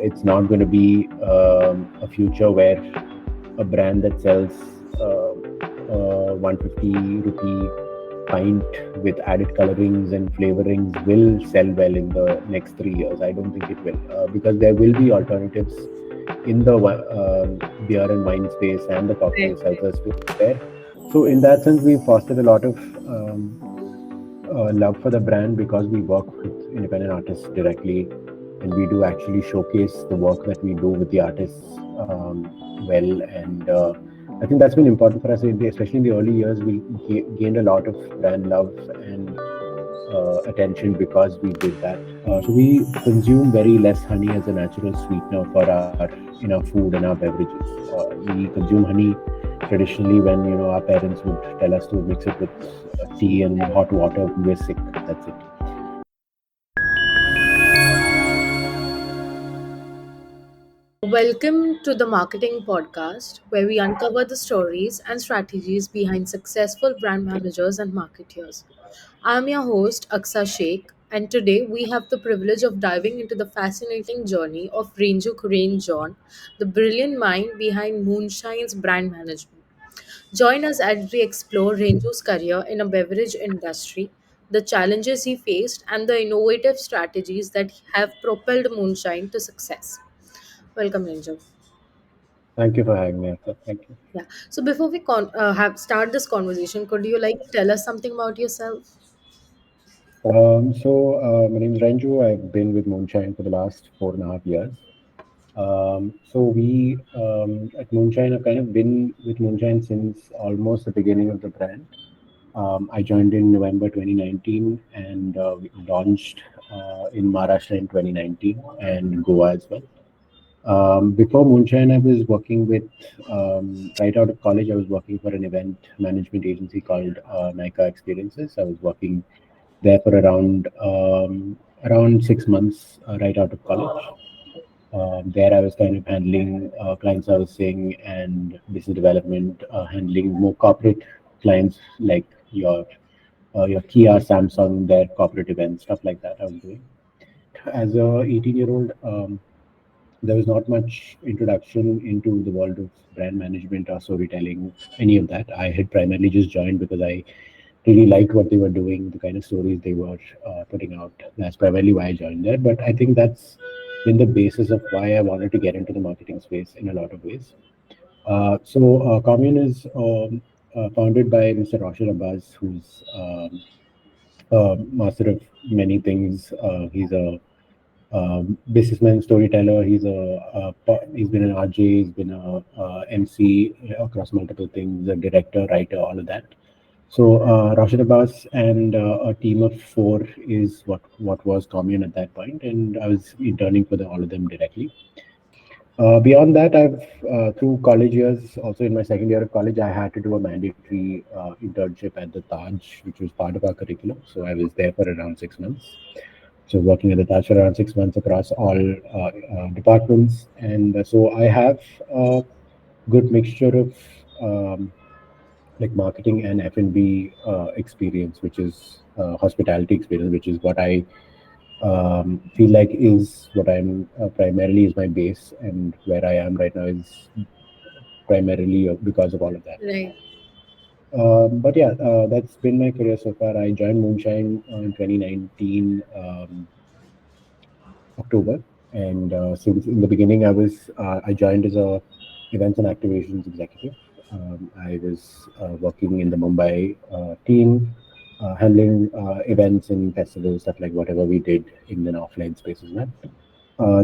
it's not going to be a future where a brand that sells 150 rupee pint with added colorings and flavorings will sell well in the next 3 years. I don't think it will, because there will be alternatives in the beer and wine space and the cocktail Right. seltzer space there. So in that sense, we fostered a lot of love for the brand because we work with independent artists directly, and we do actually showcase the work that we do with the artists well. And I think that's been important for us, especially in the early years. We gained a lot of brand love and attention because we did that. So we consume very less honey as a natural sweetener for our in our food and our beverages. We consume honey traditionally when our parents would tell us to mix it with tea and hot water when we're sick. That's it. Welcome to the Marketing Podcast, where we uncover the stories and strategies behind successful brand managers and marketeers. I'm your host, Aksa Sheikh, and today we have the privilege of diving into the fascinating journey of Renju Kurien John, the brilliant mind behind Moonshine's brand management. Join us as we explore Renju's career in a beverage industry, the challenges he faced, and the innovative strategies that have propelled Moonshine to success. Welcome, Renju. Thank you for having me, Arthur. Thank you. Yeah. So before we have start this conversation, could you tell us something about yourself? My name is Renju. I've been with Moonshine for the last 4.5 years. At Moonshine, I've kind of been with Moonshine since almost the beginning of the brand. I joined in November 2019 and we launched in Maharashtra in 2019 and Goa as well. Before Moonshine, I was working with, right out of college, I was working for an event management agency called Nika Experiences. I was working there for around 6 months right out of college. There, I was kind of handling client servicing and business development, handling more corporate clients like your Kia, Samsung, their corporate events, stuff like that. I was doing as a 18-year-old. There was not much introduction into the world of brand management or storytelling, any of that. I had primarily just joined because I really liked what they were doing, the kind of stories they were putting out. That's primarily why I joined there. But I think that's been the basis of why I wanted to get into the marketing space in a lot of ways. Commune is founded by Mr. Roshan Abbas, who's master of many things. He's a businessman, storyteller. He's been an RJ. He's been a MC across multiple things. A director, writer, all of that. So Rashid Abbas and a team of four is what was Commune at that point, and I was interning for all of them directly. Beyond that, I've through college years, also in my second year of college, I had to do a mandatory internship at the Taj, which was part of our curriculum. So I was there for around 6 months. So working at the Taj for around 6 months across all departments, and so I have a good mixture of like marketing and F&B experience, which is hospitality experience, which is what I feel like is what I'm primarily is my base, and where I am right now is primarily because of all of that. Right. But yeah, that's been my career so far. I joined Moonshine in 2019 October, and since in the beginning, I joined as a events and activations executive. I was working in the Mumbai team, handling events and festivals, stuff like whatever we did in an offline space as well.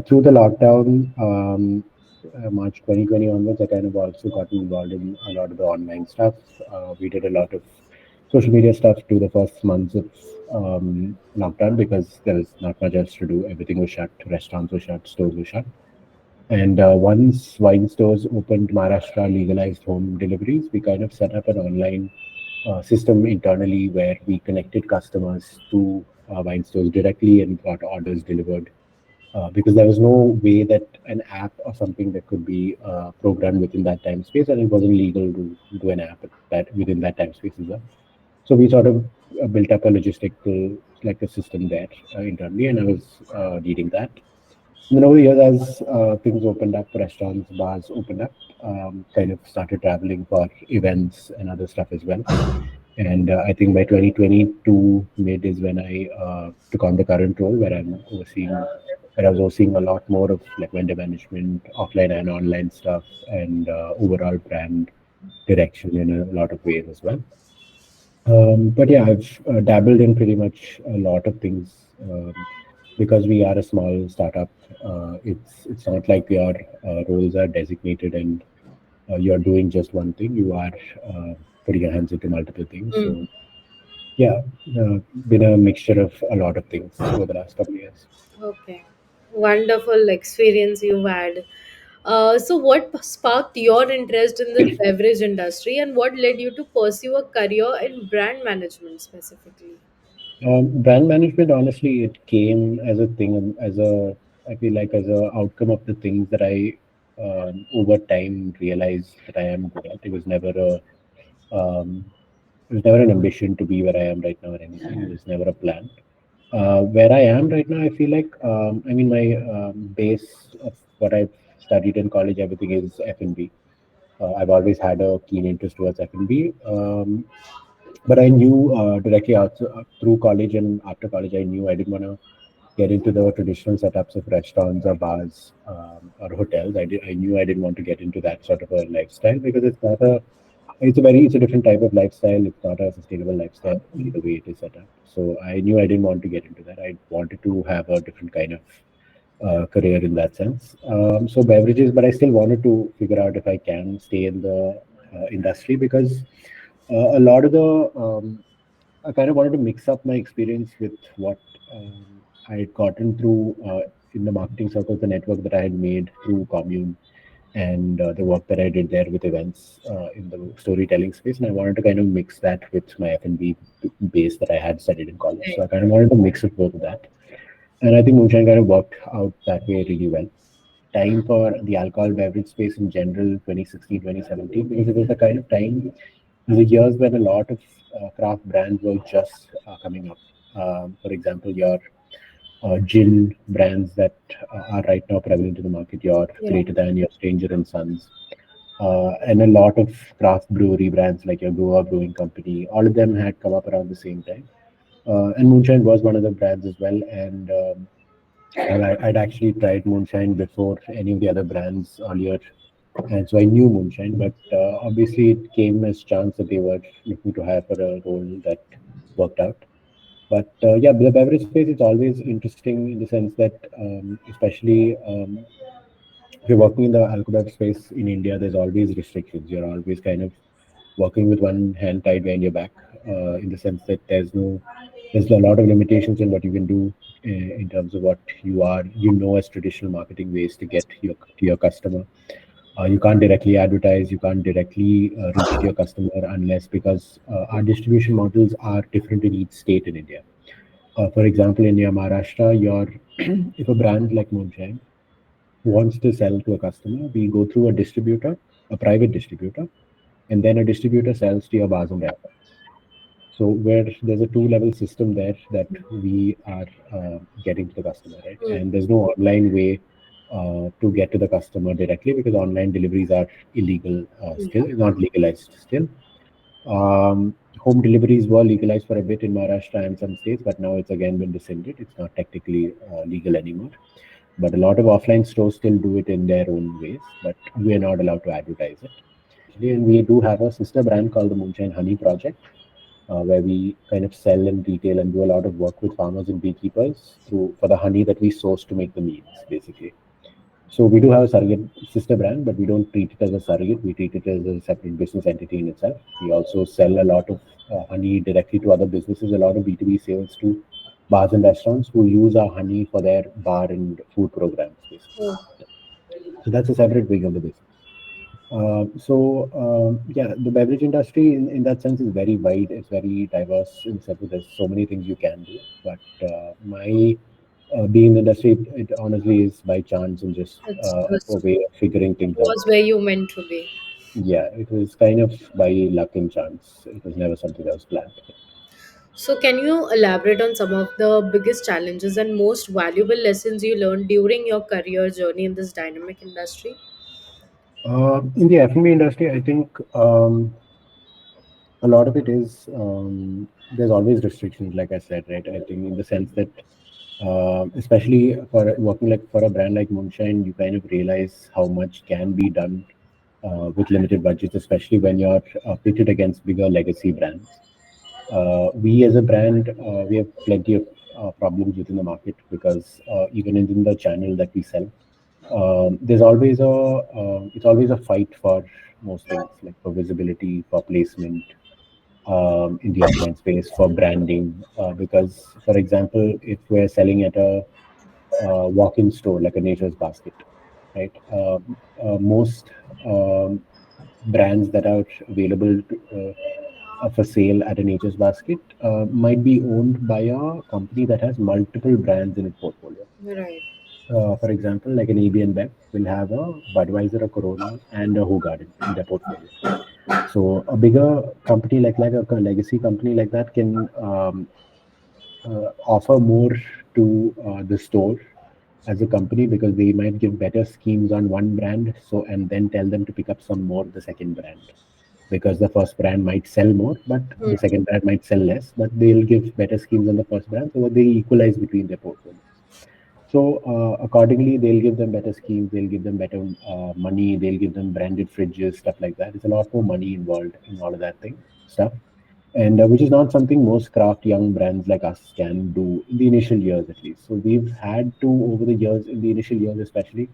Through the lockdown, March 2020 onwards, I kind of also got involved in a lot of the online stuff. We did a lot of social media stuff through the first months of lockdown because there was not much else to do. Everything was shut, restaurants were shut, stores were shut. And once wine stores opened, Maharashtra legalized home deliveries, we kind of set up an online system internally where we connected customers to wine stores directly and got orders delivered because there was no way that an app or something that could be programmed within that time space, and it wasn't legal to do an app that within that time space as well. So we sort of built up a logistical like a system there internally, and I was leading that. And then over the years, as things opened up, restaurants, bars opened up, kind of started traveling for events and other stuff as well. And I think by 2022 mid is when I took on the current role where I was overseeing a lot more of like vendor management, offline and online stuff, and overall brand direction in a lot of ways as well. But yeah, I've dabbled in pretty much a lot of things because we are a small startup. It's not like your roles are designated and you're doing just one thing. You are putting your hands into multiple things. Mm. So yeah, been a mixture of a lot of things over the last couple of years. Okay. Wonderful experience you've had. So, what sparked your interest in the beverage industry and what led you to pursue a career in brand management specifically? Brand management, honestly, it came as a thing, I feel like as a outcome of the things that I over time realized that I am good at. Um, it was never an ambition to be where I am right now or anything. It was never a plan. Where I am right now, I feel like, I mean, my base of what I've studied in college, everything is F&B. I've always had a keen interest towards F&B. But I knew directly through college and after college, I knew I didn't want to get into the traditional setups of restaurants or bars or hotels. I knew I didn't want to get into that sort of a lifestyle because it's a different type of lifestyle. It's not a sustainable lifestyle the way it is set up. So I knew I didn't want to get into that. I wanted to have a different kind of career in that sense. So beverages, but I still wanted to figure out if I can stay in the industry because a lot of the I kind of wanted to mix up my experience with what I had gotten through in the marketing circles, the network that I had made through Commune, and the work that I did there with events in the storytelling space. And I wanted to kind of mix that with my F&B base that I had studied in college. So I Right. kind of wanted to mix of both of that. And I think Moonshine kind of worked out that way really well. Time for the alcohol beverage space in general, 2016, 2017, because it was the kind of time, the years when a lot of craft brands were just coming up. For example, your gin brands that are right now prevalent in the market, your Yeah. Greater Than, your Stranger and Sons, and a lot of craft brewery brands like your Goa Brewing Company, all of them had come up around the same time. And Moonshine was one of the brands as well. I'd actually tried Moonshine before any of the other brands earlier, and so I knew Moonshine. But obviously, it came as chance that they were looking to hire for a role that worked out. But yeah, the beverage space is always interesting in the sense that, especially if you're working in the alcohol space in India, there's always restrictions. You're always kind of working with one hand tied behind your back, in the sense that there's a lot of limitations in what you can do in terms of what you know as traditional marketing ways to get to your customer. You can't directly advertise, you can't directly reach to your customer unless because our distribution models are different in each state in India. For example, in your Maharashtra, if a brand like Moonshine wants to sell to a customer, we go through a distributor, a private distributor, and then a distributor sells to your bars and restaurants. So where there's a two-level system there that we are getting to the customer, right? Mm. And there's no online way to get to the customer directly because online deliveries are illegal Mm. still, not legalized still. Home deliveries were legalized for a bit in Maharashtra and some states, but now it's again been rescinded. It's not technically legal anymore. But a lot of offline stores still do it in their own ways, but we are not allowed to advertise it. And we do have a sister brand called the Moonshine Honey Project, where we kind of sell and retail and do a lot of work with farmers and beekeepers through for the honey that we source to make the meads, basically. So we do have a surrogate sister brand, but we don't treat it as a surrogate. We treat it as a separate business entity in itself. We also sell a lot of honey directly to other businesses, a lot of B2B sales to bars and restaurants who use our honey for their bar and food programs, basically. Oh. So that's a separate wing of the business. Yeah, the beverage industry in that sense is very wide. It's very diverse in the sense that there's so many things you can do. But my being in the industry, it honestly is by chance and just It's a just way of figuring it things out. was where you meant to be. Yeah, it was kind of by luck and chance. It was never something that was planned. So, can you elaborate on some of the biggest challenges and most valuable lessons you learned during your career journey in this dynamic industry? In the F&B industry, I think a lot of it is there's always restrictions, like I said, right? I think in the sense that especially for working like for a brand like Moonshine, you kind of realize how much can be done with limited budgets, especially when you're pitted against bigger legacy brands. We as a brand, we have plenty of problems within the market because even in the channel that we sell, there's always it's always a fight for most things, like for visibility, for placement in the offline space, for branding. Because, for example, if we're selling at a walk-in store like a Nature's Basket, right? Most um, brands that are available for sale at a Nature's Basket might be owned by a company that has multiple brands in its portfolio. Right, For example, like an AB and Bev will have a Budweiser, a Corona, and a Who Garden in their portfolio. So a bigger company like a legacy company like that can offer more to the store as a company because they might give better schemes on one brand, so and then tell them to pick up some more the second brand because the first brand might sell more, but the second brand might sell less, but they'll give better schemes on the first brand so that they equalize between their portfolios. So accordingly, they'll give them better schemes, they'll give them better money, they'll give them branded fridges, stuff like that. There's a lot more money involved in all of that thing stuff, and which is not something most craft young brands like us can do in the initial years at least. So we've had to over the years, in the initial years especially,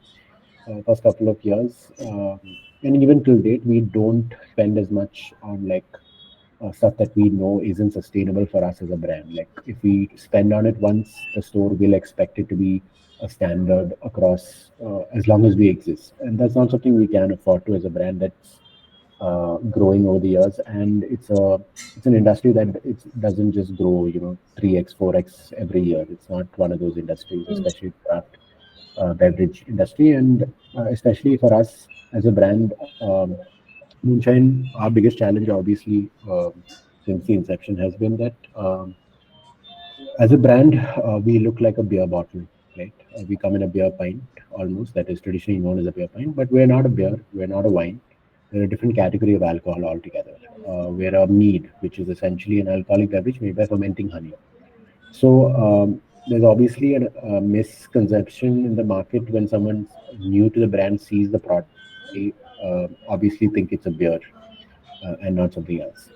first couple of years, and even till date, we don't spend as much on like stuff that we know isn't sustainable for us as a brand. Like if we spend on it once, the store will expect it to be a standard across as long as we exist, and that's not something we can afford to as a brand that's growing over the years. And it's an industry that it doesn't just grow, 3x, 4x every year. It's not one of those industries, especially craft beverage industry, and especially for us as a brand. Moonshine, our biggest challenge, obviously, since the inception, has been that as a brand, we look like a beer bottle, right? We come in a beer pint, almost, that is traditionally known as a beer pint, but we're not a beer, we're not a wine. We're a different category of alcohol altogether. We're a mead, which is essentially an alcoholic beverage made by fermenting honey. So there's obviously a misconception in the market when someone new to the brand sees the product. They obviously think it's a beer and not something else.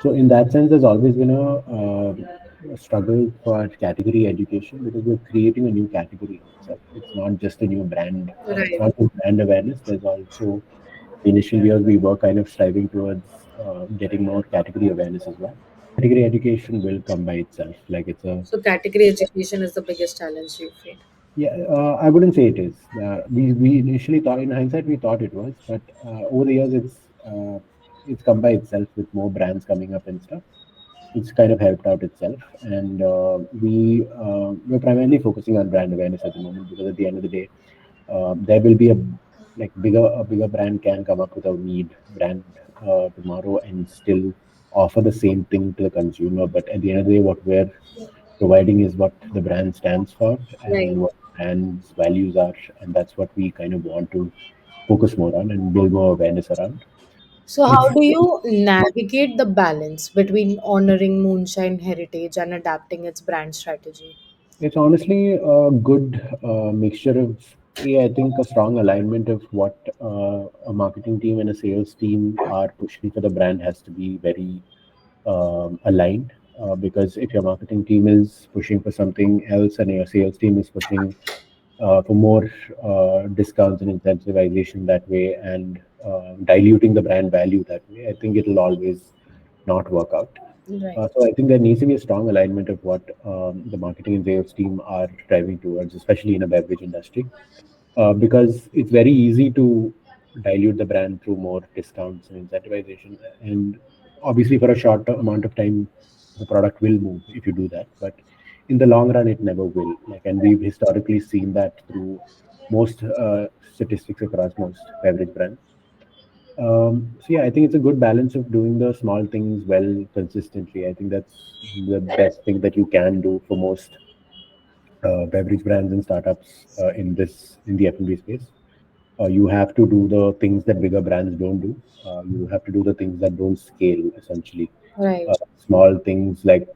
So in that sense, there's always been a struggle for category education because we're creating a new category in itself. It's not just a new brand. It's right. not just brand awareness. There's also the initial years we were kind of striving towards getting more category awareness as well. Category education will come by itself. Like it's a So, category education is the biggest challenge you face. Yeah, I wouldn't say it is. We initially thought, in hindsight, we thought it was, but over the years, it's come by itself with more brands coming up and stuff. It's kind of helped out itself, and we're primarily focusing on brand awareness at the moment because at the end of the day, there will be a bigger brand can come up with a need brand tomorrow and still offer the same thing to the consumer. But at the end of the day, what we're providing is what the brand stands for Right. and what brand's values are, and that's what we kind of want to focus more on and build more awareness around. So, how It's do you navigate the balance between honoring moonshine heritage and adapting its brand strategy? it's honestly a good mixture of I think a strong alignment of what a marketing team and a sales team are pushing for the brand has to be very aligned. Because if your marketing team is pushing for something else and your sales team is pushing for more discounts and incentivization that way and diluting the brand value that way, I think it'll always not work out. Right. So I think there needs to be a strong alignment of what the marketing and sales team are driving towards, especially in a beverage industry, because it's very easy to dilute the brand through more discounts and incentivization. And obviously, for a short amount of time, the product will move if you do that. But in the long run, it never will. Like, and we've historically seen that through most statistics across most beverage brands. So yeah, I think it's a good balance of doing the small things well consistently. I think that's the best thing that you can do for most beverage brands and startups in the F&B space. You have to do the things that bigger brands don't do. You have to do the things that don't scale, essentially. Right. Small things like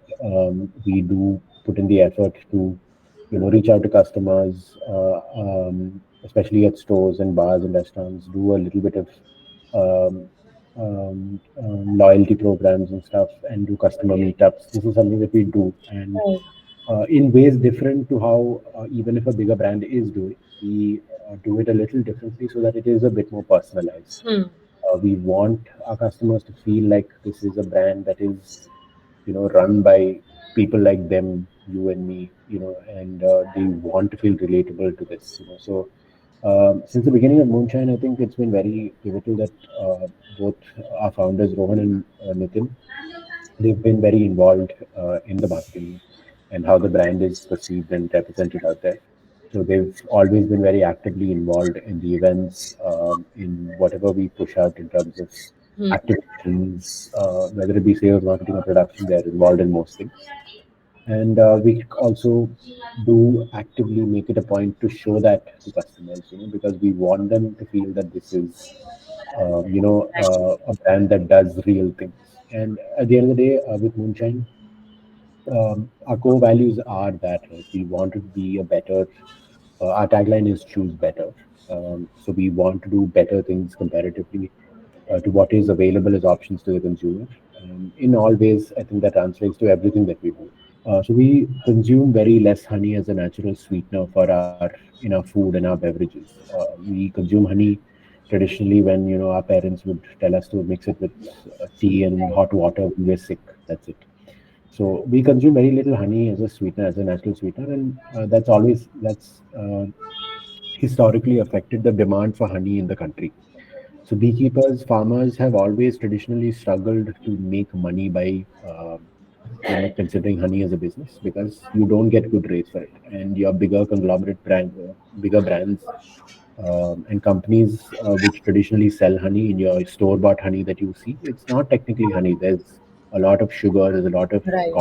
we do put in the effort to, reach out to customers, especially at stores and bars and restaurants. Do a little bit of loyalty programs and stuff, and do customer meetups. This is something that we do, and Right. in ways different to how even if a bigger brand is doing, we do it a little differently so that it is a bit more personalized. Hmm. We want our customers to feel like this is a brand that is, run by people like them, you and me, and they want to feel relatable to this, So since the beginning of Moonshine, I think it's been very pivotal that both our founders, Rohan and Nitin, they've been very involved in the marketing and how the brand is perceived and represented out there. So they've always been very actively involved in the events, in whatever we push out in terms of Hmm. activations, whether it be sales, marketing, or production. They're involved in most things, and we also do actively make it a point to show that to customers, because we want them to feel that this is a brand that does real things. And at the end of the day, with Moonshine, our core values are that, right? We want to be a better. Our tagline is "Choose better." So we want to do better things comparatively to what is available as options to the consumer. In all ways, I think that translates to everything that we do. So we consume very less honey as a natural sweetener for our in our food and our beverages. We consume honey traditionally when our parents would tell us to mix it with tea and hot water when we're sick. That's it. So we consume very little honey as a sweetener, as a natural sweetener, and that's historically affected the demand for honey in the country. So beekeepers, farmers have always traditionally struggled to make money by considering honey as a business because you don't get good rates for it, and your bigger brands and companies which traditionally sell honey in your store-bought honey that you see, it's not technically honey. There's a lot of sugar, there's a lot of Right.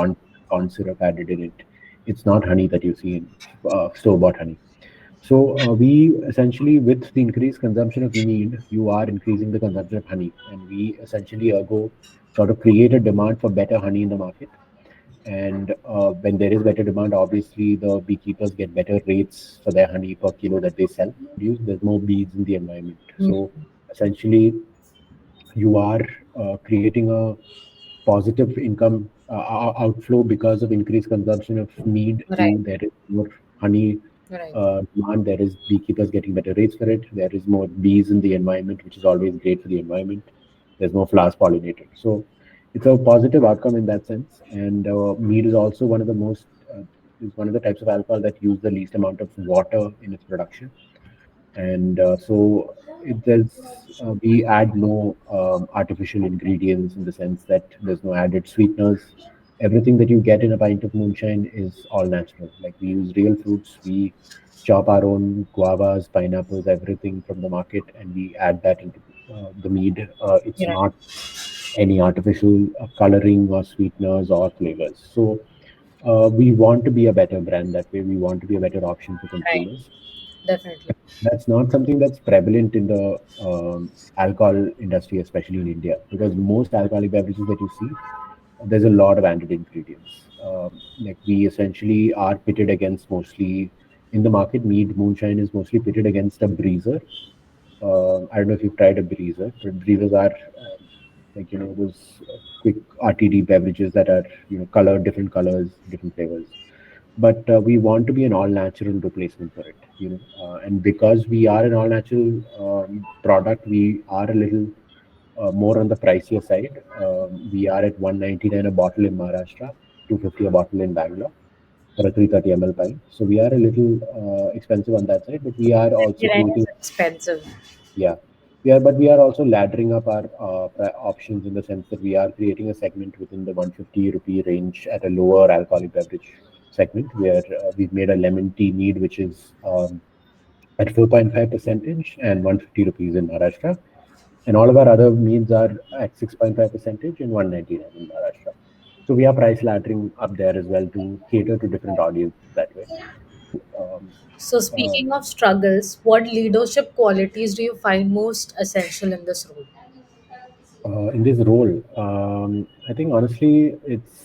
corn syrup added in it. It's not honey that you see in store-bought honey. So we essentially, with the increased consumption of mead, you are increasing the consumption of honey, and we essentially go sort of create a demand for better honey in the market. And when there is better demand, obviously the beekeepers get better rates for their honey per kilo that they sell, produce. There's more bees in the environment. Hmm. So essentially, you are creating a positive income outflow because of increased consumption of mead. Right. Two, there is more honey Right. demand. There is beekeepers getting better rates for it. There is more bees in the environment, which is always great for the environment. There's more flowers pollinated. So it's a positive outcome in that sense. And mead is also is one of the types of alcohol that use the least amount of water in its production. And so we add no artificial ingredients in the sense that there's no added sweeteners. Everything that you get in a pint of moonshine is all natural. Like we use real fruits, we chop our own guavas, pineapples, everything from the market, and we add that into the mead. It's Right. not any artificial coloring or sweeteners or flavors. So we want to be a better brand that way. We want to be a better option for Right. consumers. Definitely. That's not something that's prevalent in the alcohol industry, especially in India, because most alcoholic beverages that you see, there's a lot of added ingredients. Like we essentially are pitted against mostly in the market. Mead moonshine is mostly pitted against a breezer. I don't know if you've tried a breezer, but breezers are like those quick RTD beverages that are colored, different colors, different flavors. But we want to be an all natural replacement for it, and because we are an all natural product, we are a little more on the pricier side. We are at 199 a bottle in Maharashtra, 250 a bottle in Bangalore for a 330 ml pint. So we are a little expensive on that side, but we are also 99 is creating, expensive. yeah, we are also laddering up our options in the sense that we are creating a segment within the 150 rupee range at a lower alcoholic beverage segment where we've made a lemon tea mead, which is at 4.5 percentage and 150 rupees in Maharashtra. and all of our other meads are at 6.5 percentage and 199 in Maharashtra. So we are price laddering up there as well to cater to different audiences that way. Um, So, uh, speaking of struggles, what leadership qualities do you find most essential in this role? in this role, I think honestly, it's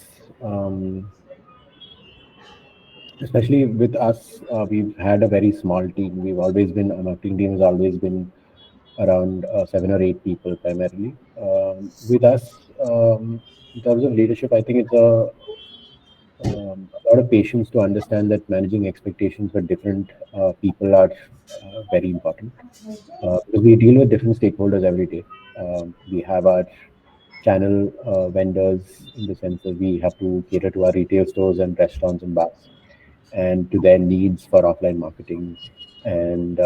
especially with us, we've had a very small team. We've always been, our marketing team has always been around 7 or 8 people primarily. With us, in terms of leadership, I think it's a lot of patience to understand that managing expectations for different people are very important. Because we deal with different stakeholders every day. We have our channel vendors in the sense that we have to cater to our retail stores and restaurants and bars and to their needs for offline marketing and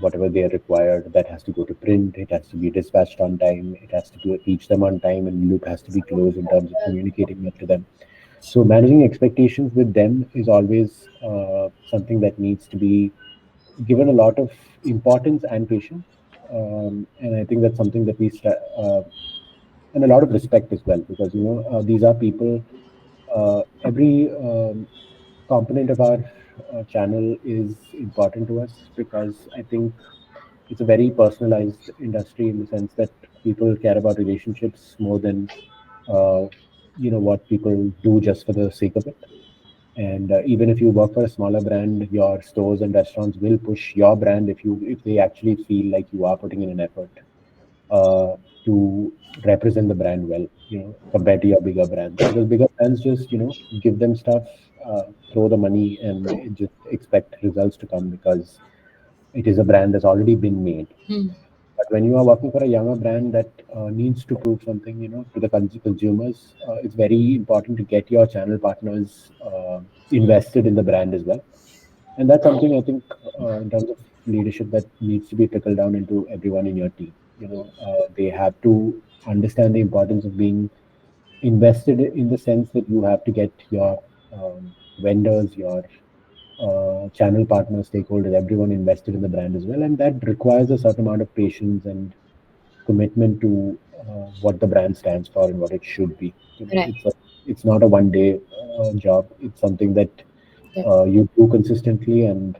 whatever they are required that has to go to print, it has to be dispatched on time, it has to reach them on time, and loop has to be closed in terms of communicating that to them. So managing expectations with them is always something that needs to be given a lot of importance and patience. And I think that's something that and a lot of respect as well, because these are people. Every component of our channel is important to us because I think it's a very personalized industry in the sense that people care about relationships more than uh, what people do just for the sake of it. And even if you work for a smaller brand, your stores and restaurants will push your brand if they actually feel like you are putting in an effort uh, to represent the brand well, compared to your bigger brands. Because bigger brands just, give them stuff, throw the money, and just expect results to come because it is a brand that's already been made. Hmm. But when you are working for a younger brand that needs to prove something, to the consumers, it's very important to get your channel partners invested in the brand as well. And that's something I think, in terms of leadership, that needs to be trickled down into everyone in your team. They have to understand the importance of being invested in the sense that you have to get your vendors, your channel partners, stakeholders, everyone invested in the brand as well, and that requires a certain amount of patience and commitment to what the brand stands for and what it should be. Right. It's not a one day job. It's something that Yeah. you do consistently, and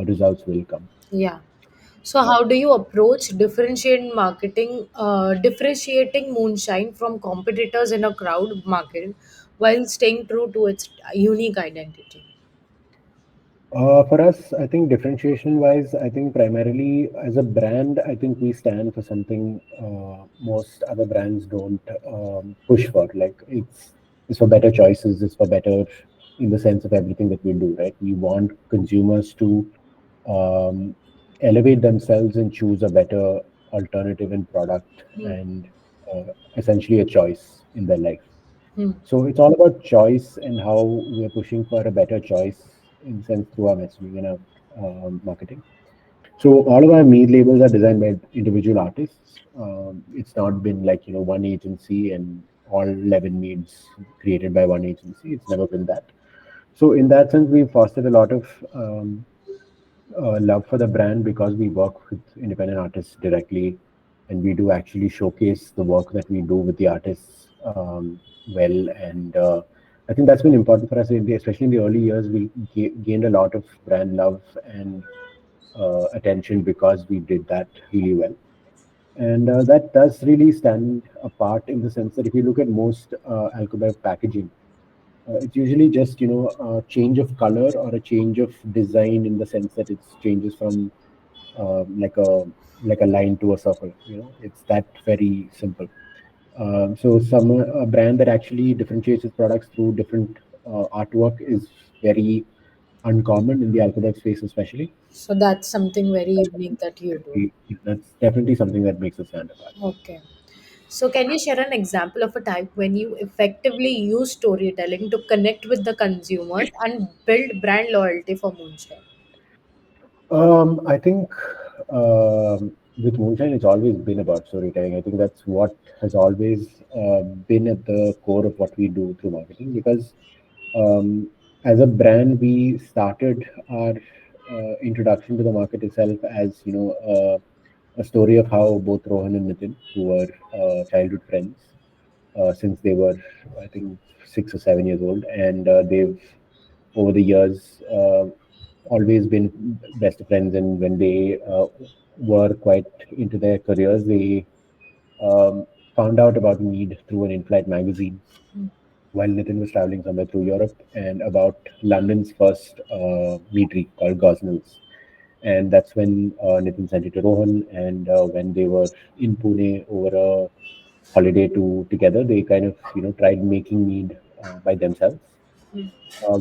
results will come. Yeah. So, how do you approach differentiating moonshine from competitors in a crowd market while staying true to its unique identity? For us, I think differentiation wise, I think primarily as a brand, I think we stand for something most other brands don't push for. Like it's for better choices, it's for better in the sense of everything that we do, right? We want consumers to um, elevate themselves and choose a better alternative in product Hmm. and essentially a choice in their life. Hmm. So it's all about choice and how we're pushing for a better choice in the sense through our messaging and our marketing. So all of our mead labels are designed by individual artists. It's not been like one agency and all 11 meads created by one agency. It's never been that. So in that sense, we've fostered a lot of love for the brand because we work with independent artists directly, and we do actually showcase the work that we do with the artists well. And I think that's been important for us, especially in the early years. We gained a lot of brand love and attention because we did that really well. And that does really stand apart in the sense that if you look at most alcohol packaging, it's usually just a change of color or a change of design in the sense that it's changes from like a line to a circle. It's that very simple. So some a brand that actually differentiates its products through different artwork is very uncommon in the alphabet space, especially. So, that's something very unique that you do. That's definitely something that makes us stand apart. Okay. So, can you share an example of a time when you effectively use storytelling to connect with the consumers and build brand loyalty for Moonshine? I think with Moonshine, it's always been about storytelling. I think that's what has always been at the core of what we do through marketing. Because um, as a brand, we started our introduction to the market itself as a story of how both Rohan and Nitin, who were childhood friends since they were, I think, 6 or 7 years old, and they've over the years always been best friends. And when they were quite into their careers, they found out about Mead through an in-flight magazine while Nitin was traveling somewhere through Europe, and about London's first meadery called Gosnells. And that's when Nitin sent it to Rohan. And when they were in Pune over a holiday together, they kind of tried making mead by themselves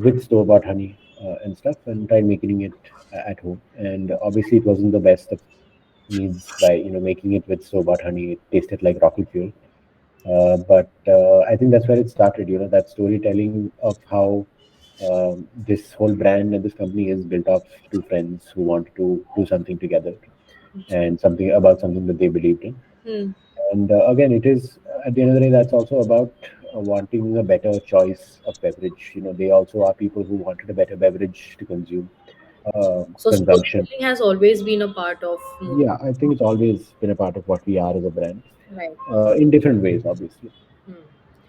with store-bought honey and stuff, and tried making it at home. And obviously, it wasn't the best of meads by making it with store-bought honey. It tasted like rocket fuel. But I think that's where it started. That storytelling of how this whole brand and this company is built off two friends who wanted to do something together, and something about something that they believed in. Hmm. And again, it is at the end of the day, that's also about wanting a better choice of beverage. They also are people who wanted a better beverage to consume, So consumption. storytelling has always been a part of Moon. Yeah, I think it's always been a part of what we are as a brand, Right. in different ways, obviously. Hmm.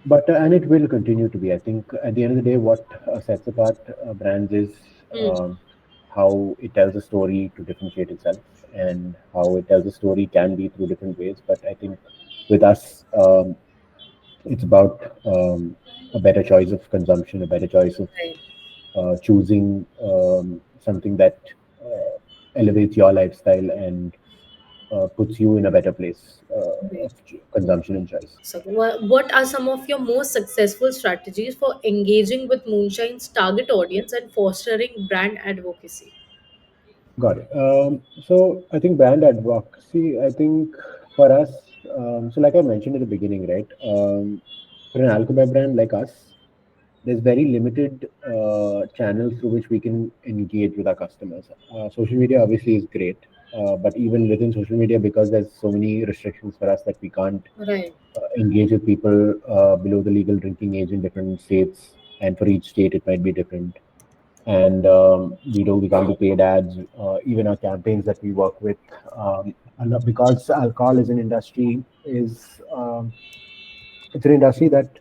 But and it will continue to be. I think at the end of the day, what sets apart brands is Hmm. how it tells a story to differentiate itself, and how it tells a story can be through different ways. But I think with us, it's about a better choice of consumption, a better choice of Right. choosing something that elevates your lifestyle and puts you in a better place Right. of consumption and choice. So, what are some of your most successful strategies for engaging with Moonshine's target audience and fostering brand advocacy? Got it. So I think brand advocacy, I think for us, so like I mentioned at the beginning, right? For an alcohol brand like us, there's very limited channels through which we can engage with our customers. Social media obviously is great, but even within social media, because there's so many restrictions for us that we can't Right. engage with people below the legal drinking age in different states, and for each state it might be different. And we can't do paid ads. Even our campaigns that we work with, because alcohol is an industry is it's an industry that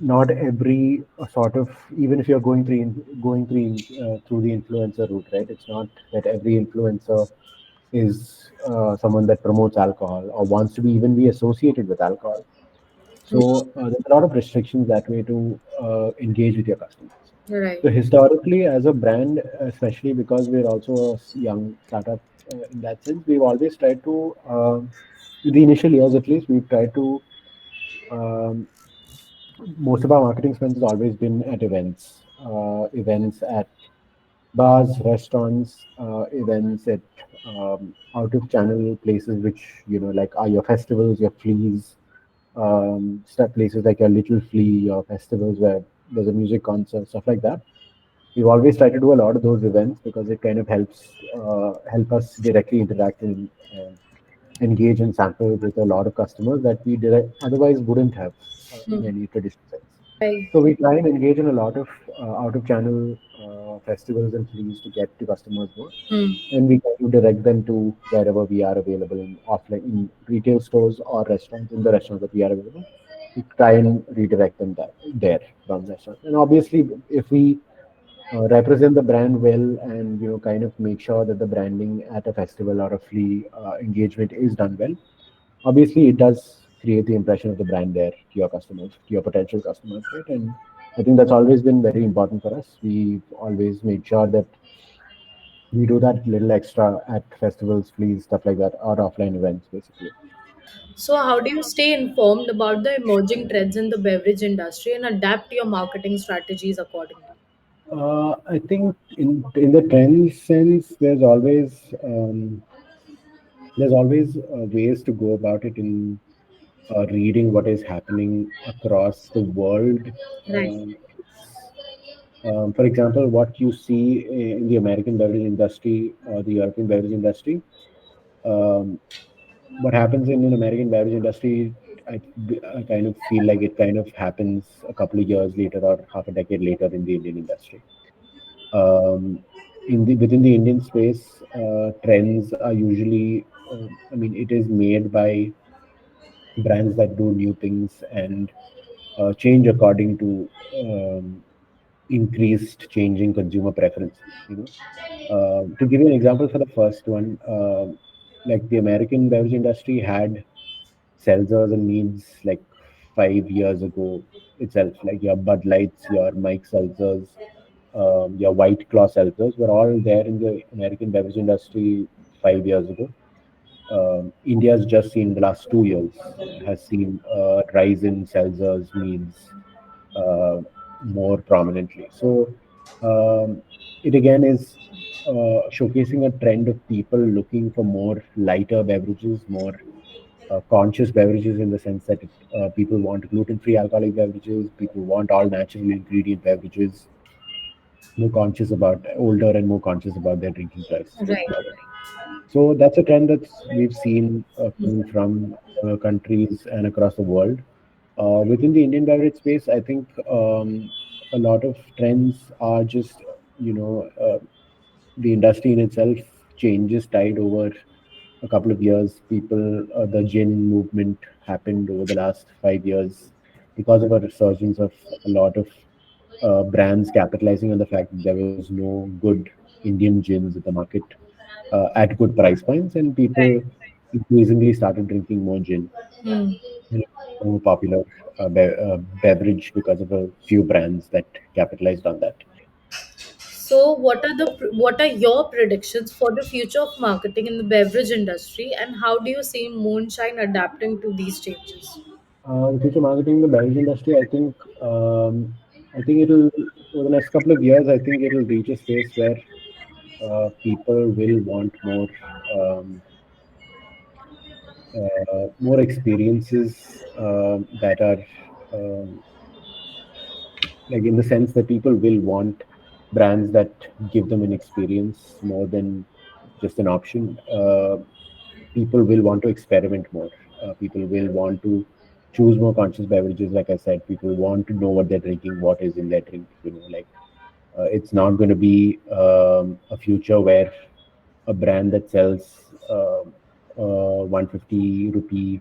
not every sort of, even if you're going through the influencer route, right? It's not that every influencer is someone that promotes alcohol or wants to be associated with alcohol. So there's a lot of restrictions that way to engage with your customers. Right. So historically, as a brand, especially because we're also a young startup in that sense, we've always tried to, in the initial years at least, we've tried to. Um, Most of our marketing spend has always been at events at bars, restaurants, events at out of channel places, which like are your festivals, your fleas, stuff places like your Little Flea, your festivals where there's a music concert, stuff like that. We've always tried to do a lot of those events because it kind of help us directly interact and engage and sample with a lot of customers that we otherwise wouldn't have in Hmm. any traditional sense. Right. So we try and engage in a lot of out-of-channel festivals and fleas to get to customers more, Hmm. and we try to direct them to wherever we are available in offline, in retail stores or restaurants. In the restaurants that we are available, we try and redirect them there from restaurants. And obviously, if we represent the brand well, and kind of make sure that the branding at a festival or a flea engagement is done well, obviously it does create the impression of the brand there to your customers, to your potential customers, right? And I think that's always been very important for us. We've always made sure that we do that little extra at festivals, fleas, stuff like that, or offline events, basically. So, how do you stay informed about the emerging trends in the beverage industry and adapt your marketing strategies accordingly? I think in the trend sense, there's always ways to go about it in reading what is happening across the world. Right. It's, for example, what you see in the American beverage industry or the European beverage industry. Um, what happens in an American beverage industry, I, I kind of feel like it kind of happens a couple of years later or half a decade later in the Indian industry. Um, within the Indian space, trends are usually I mean, it is made by brands that do new things and change according to increased changing consumer preferences. To give you an example for the first one, like the American beverage industry had seltzers and meads like 5 years ago itself. Like your Bud Lights, your Mike seltzers, your White Claw seltzers were all there in the American beverage industry 5 years ago. India's just seen the last 2 years has seen a rise in seltzers, meads, uh, more prominently. So it again is showcasing a trend of people looking for more lighter beverages, more conscious beverages in the sense that people want gluten-free alcoholic beverages, people want all natural ingredient beverages, more conscious about older and more conscious about their drinking choices going Right. forward. So that's a trend that's we've seen coming from countries and across the world. Within the Indian beverage space, I think a lot of trends are just, you know, the industry in itself changes tide over a couple of years. People, the gin movement happened over the last 5 years because of a resurgence of a lot of brands capitalizing on the fact that there was no good Indian gins at the market at good price points, and people Right. increasingly started drinking more gin. Hmm. And it became a more popular beverage because of a few brands that capitalized on that. So, what are your predictions for the future of marketing in the beverage industry, and how do you see Moonshine adapting to these changes? The future marketing in the beverage industry, I think it'll over the next couple of years, I think it'll reach a space where people will want more experiences that are um, like in the sense that people will want brands that give them an experience more than just an option. People will want to experiment more. People will want to choose more conscious beverages. Like I said, people want to know what they're drinking, what is in their drink. Like it's not going to be a future where a brand that sells 150 rupee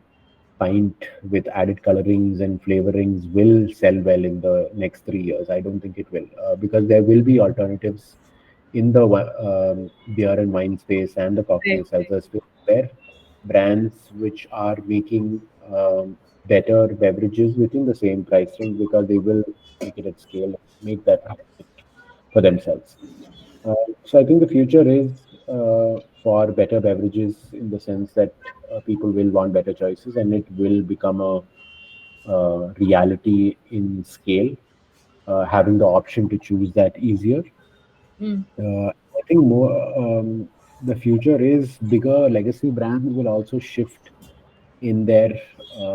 pint with added colorings and flavorings will sell well in the next 3 years. I don't think it will, because there will be alternatives in the beer and wine space and the cocktail Right. seltzer space where brands which are making better beverages within the same price range, because they will take it at scale, make that market for themselves. So I think the future is for better beverages in the sense that people will want better choices, and it will become a reality in scale, having the option to choose that easier. Hmm. I think more the future is bigger legacy brands will also shift in their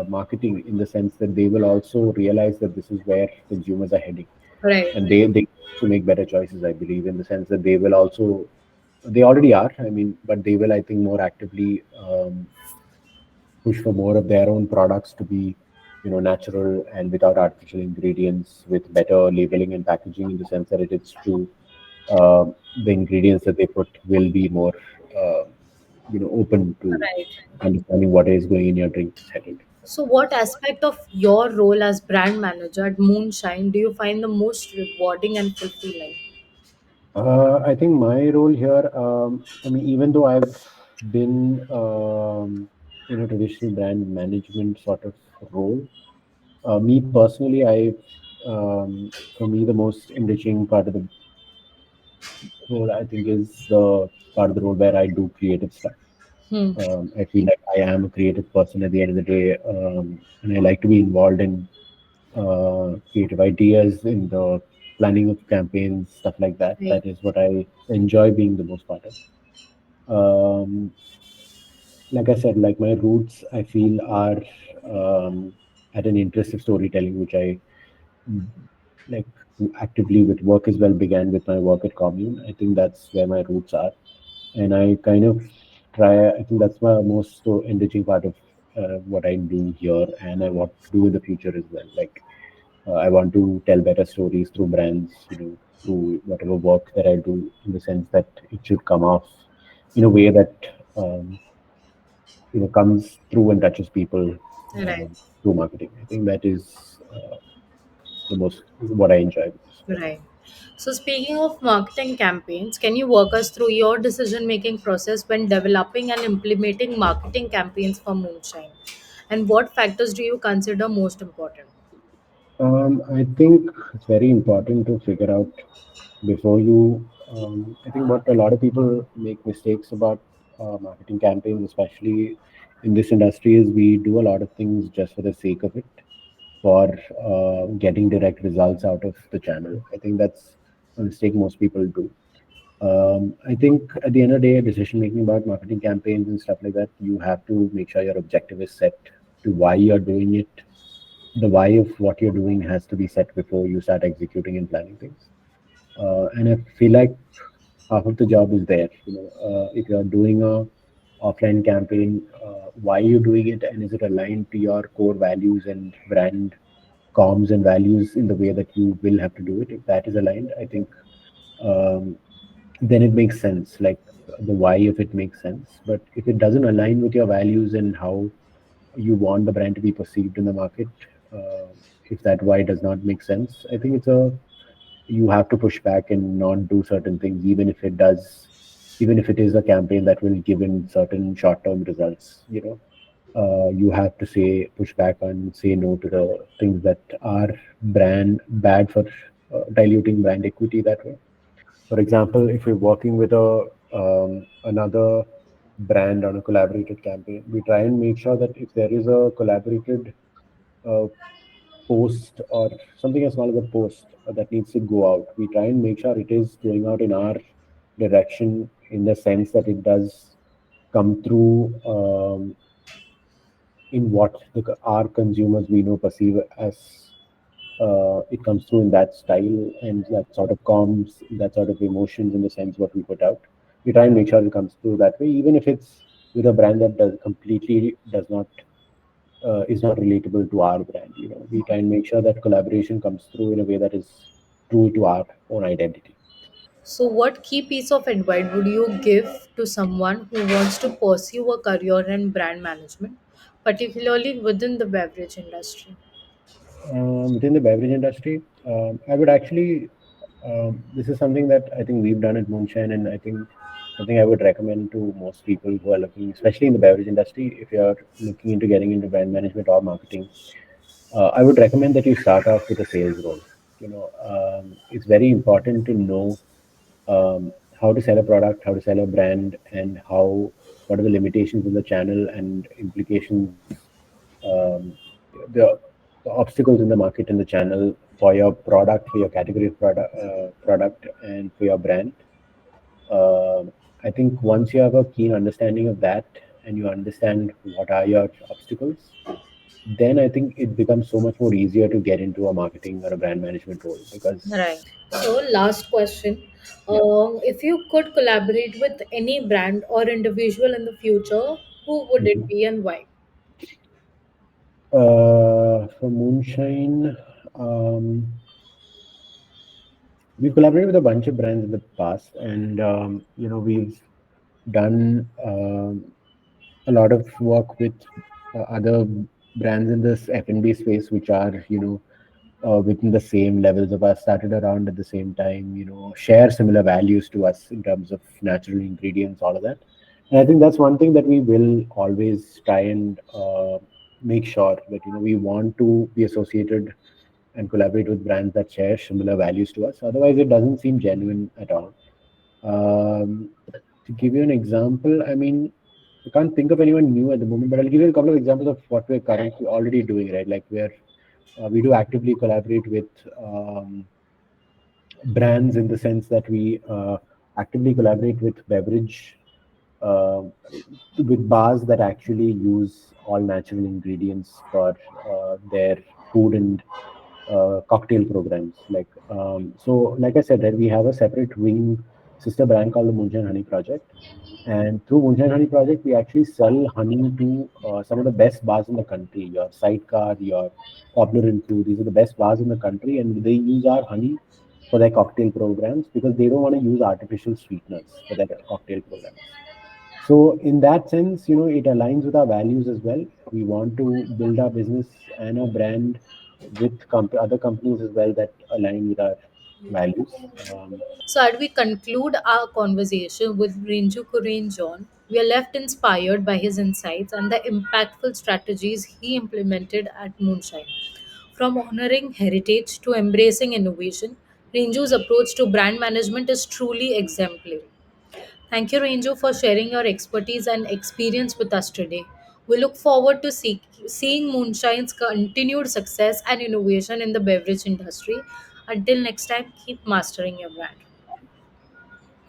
marketing, in the sense that they will also realize that this is where consumers are heading, Right. and they to make better choices. I believe, in the sense that they will also, they already are. I mean, but they will, I think, more actively push for more of their own products to be, natural and without artificial ingredients, with better labeling and packaging, in the sense that it is true. The ingredients that they put will be more, open to Right. understanding what is going in your drink is headed. So, what aspect of your role as brand manager at Moonshine do you find the most rewarding and fulfilling? I think my role here, I mean, even though I've been in a traditional brand management sort of role, me personally, for me, the most enriching part of the role, I think, is the part of the role where I do creative stuff. Hmm. I feel like I am a creative person at the end of the day, and I like to be involved in creative ideas, in the planning of campaigns, stuff like that. Right. That is what I enjoy being the most part of. Um, like I said, like my roots, I feel are at an interest of storytelling, which I mm, like actively with work as well began with my work at Commune. I think that's where my roots are, and I kind of try. I think that's my most so enriching part of what I do here, and I want to do in the future as well. Like I want to tell better stories through brands, through whatever work that I do, in the sense that it should come off in a way that. Um, comes through and touches people Right. through marketing. I think that is the most what I enjoy most. Right. So, speaking of marketing campaigns, can you walk us through your decision making process when developing and implementing marketing campaigns for Moonshine? And what factors do you consider most important? I think it's very important to figure out before you. I think what a lot of people make mistakes about marketing campaigns, especially in this industry, is we do a lot of things just for the sake of it, for getting direct results out of the channel. I think that's a mistake most people do. I think at the end of the day, decision making about marketing campaigns and stuff like that, you have to make sure your objective is set to why you're doing it. The why of what you're doing has to be set before you start executing and planning things. And I feel like half of the job is there. If you're doing a offline campaign, why are you doing it, and is it aligned to your core values and brand comms and values in the way that you will have to do it? If that is aligned, I think um, then it makes sense. Like the why of it makes sense. But if it doesn't align with your values and how you want the brand to be perceived in the market, uh, if that why does not make sense, I think you have to push back and not do certain things, even if it is a campaign that will give in certain short-term results. You have to push back and say no to the things that are brand bad for diluting brand equity that way. For example, if we're working with a another brand on a collaborated campaign, we try and make sure that if there is a collaborated uh, post or something as small as a post that needs to go out, we try and make sure it is going out in our direction in the sense that it does come through in what our consumers we know perceive as it comes through in that style and that sort of comms, that sort of emotions in the sense what we put out. We try and make sure it comes through that way, even if it's with a brand that does not is not relatable to our brand. We try and make sure that collaboration comes through in a way that is true to our own identity. So, what key piece of advice would you give to someone who wants to pursue a career in brand management, particularly within the beverage industry? Within the beverage industry, I would actually, this is something that I think we've done at Moonshine, and I think something I would recommend to most people who are looking, especially in the beverage industry, if you're looking into getting into brand management or marketing. I would recommend that you start off with a sales role. It's very important to know how to sell a product, how to sell a brand, and what are the limitations in the channel and implications, um, the, the obstacles in the market and the channel for your product, for your category of product, and for your brand. I think once you have a keen understanding of that and you understand what are your obstacles, then I think it becomes so much more easier to get into a marketing or a brand management role because, Right. So, last question. yeah. If you could collaborate with any brand or individual in the future, who would it Mhm. be and why? For Moonshine, we've collaborated with a bunch of brands in the past, and we've done a lot of work with other brands in this F&B space, which are within the same levels of us, started around at the same time, share similar values to us in terms of natural ingredients, all of that. And I think that's one thing that we will always try and make sure that we want to be associated and collaborate with brands that share similar values to us. Otherwise, it doesn't seem genuine at all. Um, to give you an example, I mean, I can't think of anyone new at the moment, but I'll give you a couple of examples of what we're currently already doing, right? Like we do actively collaborate with brands in the sense that we actively collaborate with beverage, uh, with bars that actually use all natural ingredients for their food and cocktail programs. Like I said, that we have a separate wing sister brand called the Moonshine Honey Project. And through Moonshine Honey Project, we actually sell honey to some of the best bars in the country. Your Sidecar, your Cobbler and Crew, these are the best bars in the country, and they use our honey for their cocktail programs because they don't want to use artificial sweeteners for their cocktail programs. So in that sense, it aligns with our values as well. We want to build our business and our brand with other companies as well that align with our values. Um, So, as we conclude our conversation with Renju Kurien John, we are left inspired by his insights and the impactful strategies he implemented at Moonshine. From honoring heritage to embracing innovation, Renju's approach to brand management is truly exemplary. Thank you, Renju, for sharing your expertise and experience with us today. We look forward to seeing Moonshine's continued success and innovation in the beverage industry. Until next time, keep mastering your brand.